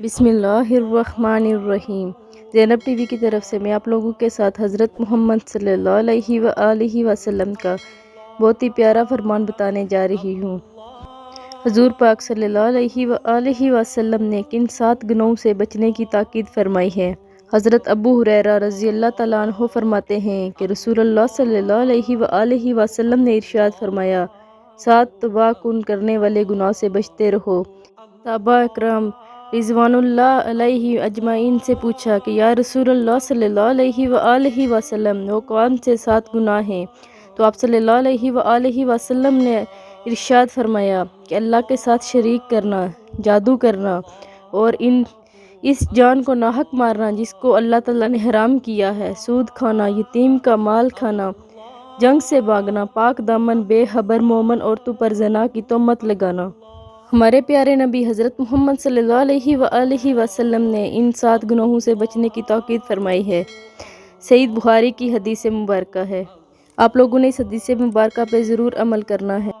بسم اللہ الرحمن الرحیم۔ زینب ٹی وی کی طرف سے میں آپ لوگوں کے ساتھ حضرت محمد صلی اللہ علیہ وآلہ وسلم کا بہت ہی پیارا فرمان بتانے جا رہی ہوں۔ حضور پاک صلی اللہ علیہ وآلہ وسلم نے کن 7 گناہوں سے بچنے کی تاکید فرمائی ہے۔ حضرت ابو ہریرہ رضی اللہ تعالیٰ عنہ فرماتے ہیں کہ رسول اللہ صلی اللہ علیہ وآلہ وسلم نے ارشاد فرمایا، 7 تباہ کن کرنے والے گناہ سے بچتے رہو۔ صحابہ اکرام رضوان اللہ علیہ اجمعین سے پوچھا کہ یا رسول اللہ صلی اللہ علیہ وآلہ وسلم، وہ کون سے 7 گناہ ہیں؟ تو آپ صلی اللہ علیہ وآلہ وسلم نے ارشاد فرمایا کہ اللہ کے ساتھ شریک کرنا، جادو کرنا، اور اس جان کو ناحق مارنا جس کو اللہ تعالیٰ نے حرام کیا ہے، سود کھانا، یتیم کا مال کھانا، جنگ سے بھاگنا، پاک دامن بے خبر مومن عورتوں پر زنا کی تہمت لگانا۔ ہمارے پیارے نبی حضرت محمد صلی اللہ علیہ وآلہ وسلم نے ان 7 گناہوں سے بچنے کی تاکید فرمائی ہے۔ صحیح بخاری کی حدیث مبارکہ ہے۔ آپ لوگوں نے اس حدیث مبارکہ پہ ضرور عمل کرنا ہے۔